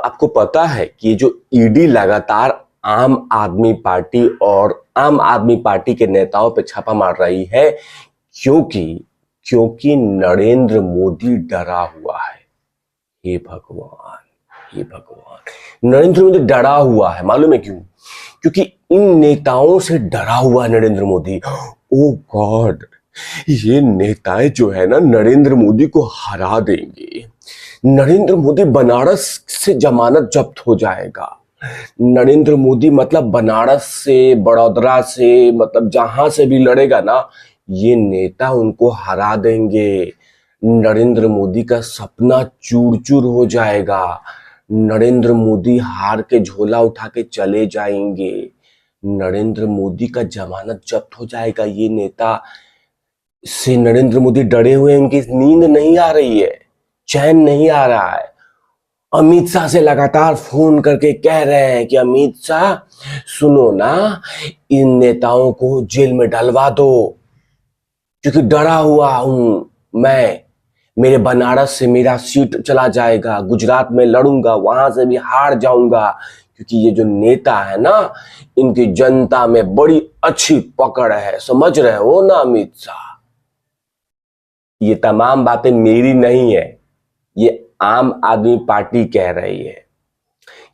आपको पता है कि ये जो ईडी लगातार आम आदमी पार्टी और आम आदमी पार्टी के नेताओं पे छापा मार रही है क्योंकि नरेंद्र मोदी डरा हुआ है। हे भगवान, हे भगवान, नरेंद्र मोदी डरा हुआ है। मालूम है क्यों? क्योंकि इन नेताओं से डरा हुआ है नरेंद्र मोदी। ओ गॉड, ये नेताएं जो है ना नरेंद्र मोदी को हरा देंगे। नरेंद्र मोदी बनारस से जमानत जब्त हो जाएगा। नरेंद्र मोदी मतलब बनारस से, बड़ौदा से, मतलब जहां से भी लड़ेगा ना, ये नेता उनको हरा देंगे। नरेंद्र मोदी का सपना चूर चूर हो जाएगा। नरेंद्र मोदी हार के झोला उठा के चले जाएंगे। नरेंद्र मोदी का जमानत जब्त हो जाएगा। ये नेता से नरेंद्र मोदी डरे हुए हैं, उनकी नींद नहीं आ रही है, चैन नहीं आ रहा है। अमित शाह से लगातार फोन करके कह रहे हैं कि अमित शाह सुनो ना, इन नेताओं को जेल में डलवा दो, क्योंकि डरा हुआ हूं मैं। मेरे बनारस से मेरा सीट चला जाएगा, गुजरात में लड़ूंगा, वहां से भी हार जाऊंगा, क्योंकि ये जो नेता है ना, इनकी जनता में बड़ी अच्छी पकड़ है। समझ रहे हो ना अमित शाह? ये तमाम बातें मेरी नहीं है, ये आम आदमी पार्टी कह रही है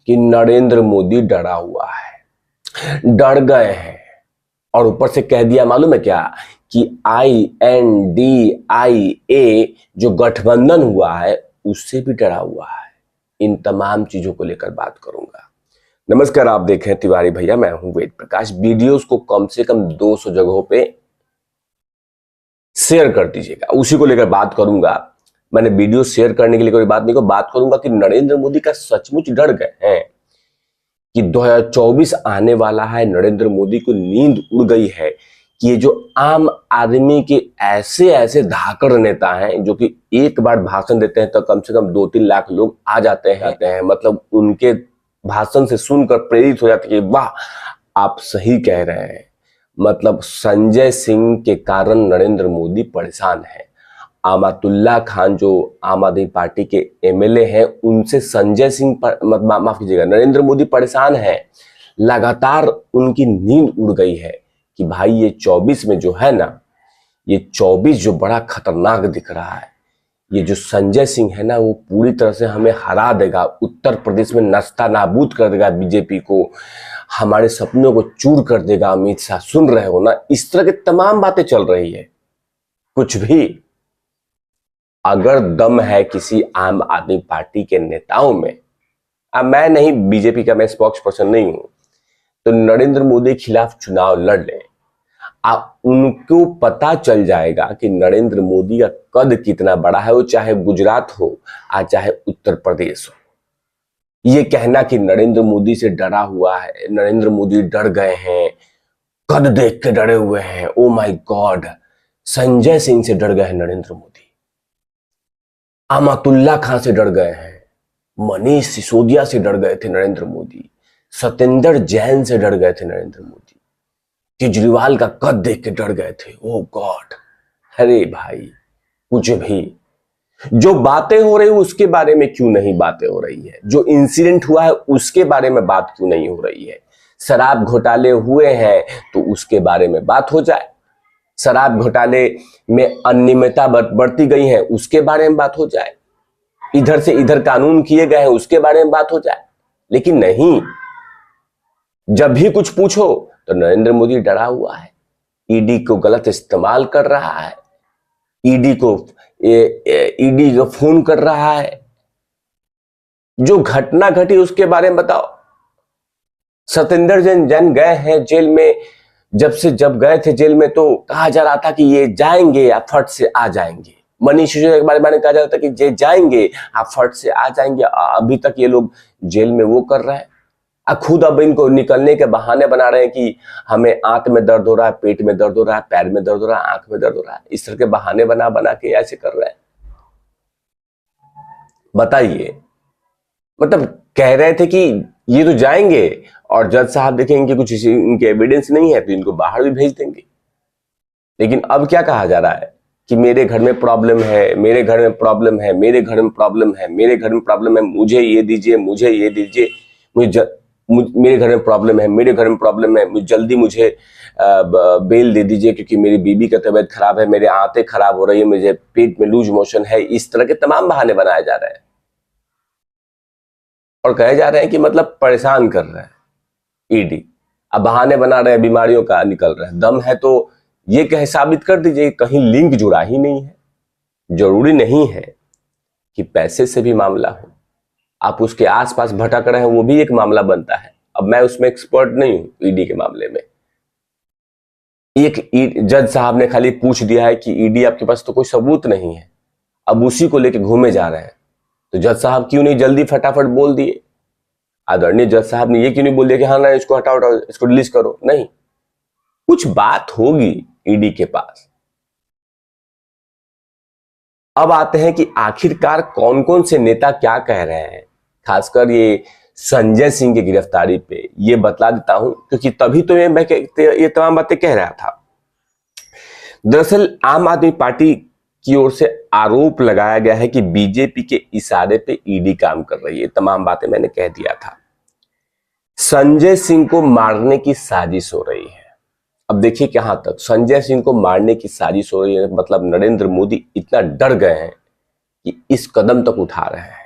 कि नरेंद्र मोदी डरा हुआ है, डर गए हैं। और ऊपर से कह दिया मालूम है क्या, कि INDIA जो गठबंधन हुआ है उससे भी डरा हुआ है। इन तमाम चीजों को लेकर बात करूंगा। नमस्कार, आप देख रहे हैं तिवारी भैया, मैं हूं वेद प्रकाश। वीडियोस को कम से कम 200 जगहों पे शेयर कर दीजिएगा, उसी को लेकर बात करूंगा। मैंने वीडियो शेयर करने के लिए कोई बात नहीं को बात करूंगा कि नरेंद्र मोदी का सचमुच डर गए हैं कि 2024 आने वाला है। नरेंद्र मोदी को नींद उड़ गई है कि ये जो आम आदमी के ऐसे ऐसे धाकड़ नेता हैं जो कि एक बार भाषण देते हैं तो कम से कम 2-3 लाख लोग आ जाते हैं। मतलब उनके भाषण से सुनकर प्रेरित हो जाते हैं कि वाह, आप सही कह रहे हैं। मतलब संजय सिंह के कारण नरेंद्र मोदी परेशान है। आमातुल्ला खान जो आम आदमी पार्टी के MLA हैं, उनसे संजय सिंह माफ कीजिएगा, नरेंद्र मोदी परेशान है। लगातार उनकी नींद उड़ गई है कि भाई ये 24 में जो है ना, ये 24 जो बड़ा खतरनाक दिख रहा है। ये जो संजय सिंह है ना, वो पूरी तरह से हमें हरा देगा। उत्तर प्रदेश में नस्ता नाबूद कर देगा बीजेपी को, हमारे सपनों को चूर कर देगा। अमित शाह सुन रहे हो ना? इस तरह की तमाम बातें चल रही है। कुछ भी अगर दम है किसी आम आदमी पार्टी के नेताओं में, अब मैं नहीं, बीजेपी का मैं स्पोक्स पर्सन नहीं हूं, तो नरेंद्र मोदी के खिलाफ चुनाव लड़ लें। उनको पता चल जाएगा कि नरेंद्र मोदी का कद कितना बड़ा है, वो चाहे गुजरात हो या चाहे उत्तर प्रदेश हो। ये कहना कि नरेंद्र मोदी से डरा हुआ है, नरेंद्र मोदी डर गए हैं, कद देख के डरे हुए हैं, oh my God, Sanjay Singh से डर गए हैं नरेंद्र मोदी, अमातुल्ला खान से डर गए हैं, मनीष सिसोदिया से डर गए थे नरेंद्र मोदी, सत्येंद्र जैन से डर गए थे नरेंद्र मोदी, केजरीवाल का कद देख के डर गए थे। ओ गॉड, अरे भाई, कुछ भी जो बातें हो रही है उसके बारे में क्यों नहीं बातें हो रही है? जो इंसिडेंट हुआ है उसके बारे में बात क्यों नहीं हो रही है? शराब घोटाले हुए हैं तो उसके बारे में बात हो जाए। शराब घोटाले में अनियमितता बढ़ती गई है, उसके बारे में बात हो जाए। इधर से इधर कानून किए गए हैं, उसके बारे में बात हो जाए। लेकिन नहीं, जब भी कुछ पूछो तो नरेंद्र मोदी डरा हुआ है, ईडी को गलत इस्तेमाल कर रहा है, ईडी को फोन कर रहा है। जो घटना घटी उसके बारे में बताओ। सत्येंद्र जैन गए हैं जेल में, जब गए थे जेल में तो कहा जा रहा था कि ये जाएंगे या फट से आ जाएंगे। मनीष सिसोदिया के बारे में कहा जा रहा था कि ये जाएंगे, आप फट से आ जाएंगे। अभी तक ये लोग जेल में वो कर रहे हैं, खुद अब इनको निकलने के बहाने बना रहे हैं कि हमें आंत में दर्द हो रहा है, पेट में दर्द हो रहा है, पैर में दर्द हो रहा है, आंख में दर्द हो रहा है। इस तरह के बहाने बना बना के ऐसे कर रहे हैं। बताइए, मतलब कह रहे थे कि ये तो जाएंगे और जज साहब देखेंगे कुछ इनके एविडेंस नहीं है तो इनको बाहर भी भेज देंगे। लेकिन अब क्या कहा जा रहा है कि मेरे घर में प्रॉब्लम है, मेरे घर में प्रॉब्लम है, मेरे घर में प्रॉब्लम है, मेरे घर में प्रॉब्लम है, मुझे ये दीजिए, मुझे ये दीजिए, मेरे घर में प्रॉब्लम है, मेरे घर में प्रॉब्लम है, मुझे बेल दे दीजिए क्योंकि मेरी बीबी का तबीयत खराब है, मेरे आंतें खराब हो रही है, मुझे पेट में लूज मोशन है। इस तरह के तमाम बहाने बनाए जा रहे हैं और कहे जा रहे हैं कि मतलब परेशान कर रहे हैं ईडी। अब बहाने बना रहे हैं, बीमारियों का निकल रहा है। दम है तो ये कह साबित कर दीजिए कहीं लिंक जुड़ा ही नहीं है। जरूरी नहीं है कि पैसे से भी मामला हो, आप उसके आसपास भटक रहे हैं वो भी एक मामला बनता है। अब मैं उसमें एक्सपर्ट नहीं हूं ईडी के मामले में। एक जज साहब ने खाली पूछ दिया है कि ईडी आपके पास तो कोई सबूत नहीं है, अब उसी को लेके घूमे जा रहे हैं। तो जज साहब क्यों नहीं जल्दी फटाफट बोल दिए? आदरणीय जज साहब ने ये क्यों नहीं बोल दिया कि हाँ ना इसको हटाओ हटाओ, इसको रिलीज करो? नहीं, कुछ बात होगी ईडी के पास। अब आते हैं कि आखिरकार कौन कौन से नेता क्या कह रहे हैं, खासकर ये संजय सिंह की गिरफ्तारी पे। ये बतला देता हूं क्योंकि तभी तो मैं ये तमाम बातें कह रहा था। दरअसल आम आदमी पार्टी की ओर से आरोप लगाया गया है कि बीजेपी के इशारे पे ईडी काम कर रही है। तमाम बातें मैंने कह दिया था। संजय सिंह को मारने की साजिश हो रही है। अब देखिए कहां तक संजय सिंह को मारने की साजिश हो रही है, मतलब नरेंद्र मोदी इतना डर गए हैं कि इस कदम तक उठा रहे हैं।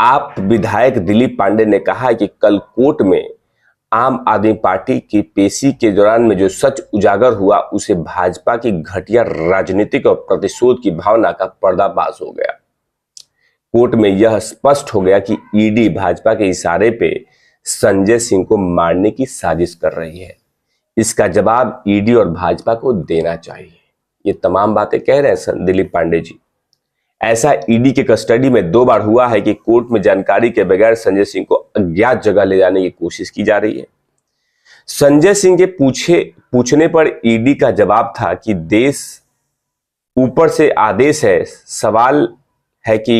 आप विधायक दिलीप पांडे ने कहा है कि कल कोर्ट में आम आदमी पार्टी की पेशी के दौरान में जो सच उजागर हुआ उसे भाजपा की घटिया राजनीतिक और प्रतिशोध की भावना का पर्दाफाश हो गया। कोर्ट में यह स्पष्ट हो गया कि ईडी भाजपा के इशारे पे संजय सिंह को मारने की साजिश कर रही है। इसका जवाब ईडी और भाजपा को देना चाहिए। ये तमाम बातें कह रहे हैं दिलीप पांडे जी। ऐसा ईडी के कस्टडी में 2 बार हुआ है कि कोर्ट में जानकारी के बगैर संजय सिंह को अज्ञात जगह ले जाने की कोशिश की जा रही है। संजय सिंह के पूछने पर ईडी का जवाब था कि देश ऊपर से आदेश है। सवाल है कि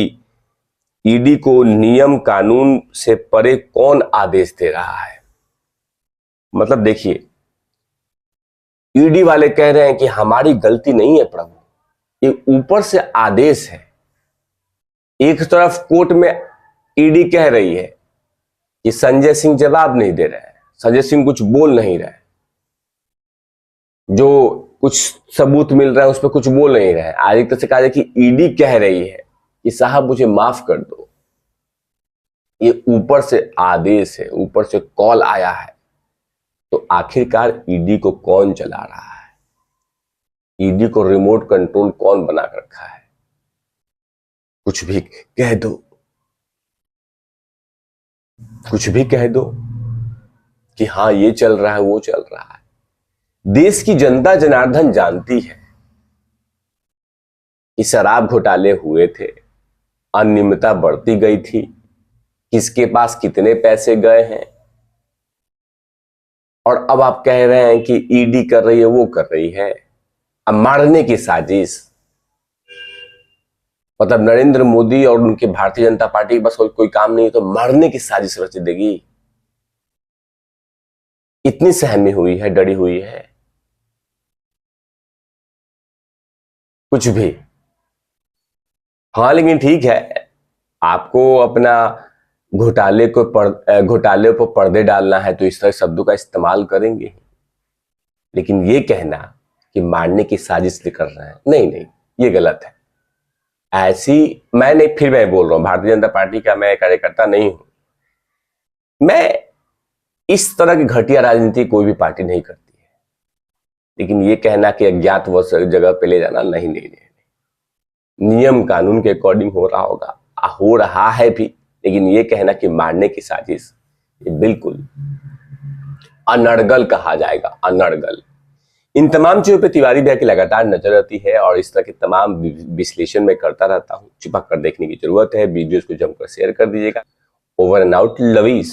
ईडी को नियम कानून से परे कौन आदेश दे रहा है। मतलब देखिए, ईडी वाले कह रहे हैं कि हमारी गलती नहीं है प्रभु, ये ऊपर से आदेश है। एक तरफ कोर्ट में ईडी कह रही है कि संजय सिंह जवाब नहीं दे रहे हैं, संजय सिंह कुछ बोल नहीं रहे, जो कुछ सबूत मिल रहा है उस पर कुछ बोल नहीं रहे। आज एक तरह से कहा जाए कि ईडी कह रही है कि साहब मुझे माफ कर दो। ये ऊपर से आदेश है, ऊपर से कॉल आया है। तो आखिरकार ईडी को कौन चला रहा है? ईडी को रिमोट कंट्रोल कौन बना रखा है? कुछ भी कह दो, कुछ भी कह दो कि हाँ ये चल रहा है वो चल रहा है। देश की जनता जनार्दन जानती है कि शराब घोटाले हुए थे, अनियमितता बढ़ती गई थी, किसके पास कितने पैसे गए हैं। और अब आप कह रहे हैं कि ईडी कर रही है, वो कर रही है। अब मारने की साजिश, मतलब नरेंद्र मोदी और उनके भारतीय जनता पार्टी के बस कोई काम नहीं है तो मारने की साजिश रच देगी। इतनी सहमी हुई है, डरी हुई है। कुछ भी। हाँ लेकिन ठीक है, आपको अपना घोटाले पर पर्दे डालना है तो इस तरह शब्दों का इस्तेमाल करेंगे। लेकिन ये कहना कि मारने की साजिश कर रहे हैं, नहीं नहीं, ये गलत है। ऐसी मैं बोल रहा हूं, भारतीय जनता पार्टी का मैं कार्यकर्ता नहीं हूं। मैं इस तरह की घटिया राजनीति कोई भी पार्टी नहीं करती है। लेकिन ये कहना कि अज्ञात जगह पे ले जाना, नहीं नहीं नहीं, नियम कानून के अकॉर्डिंग हो रहा होगा, हो रहा है भी। लेकिन ये कहना कि मारने की साजिश, ये बिल्कुल अनर्गल कहा जाएगा, अनर्गल। इन तमाम चीजों पे तिवारी भैया की लगातार नजर रहती है और इस तरह के तमाम विश्लेषण में करता रहता हूं। चिपक कर देखने की जरूरत है। वीडियोस को जमकर शेयर कर दीजिएगा। Over and out, lovies.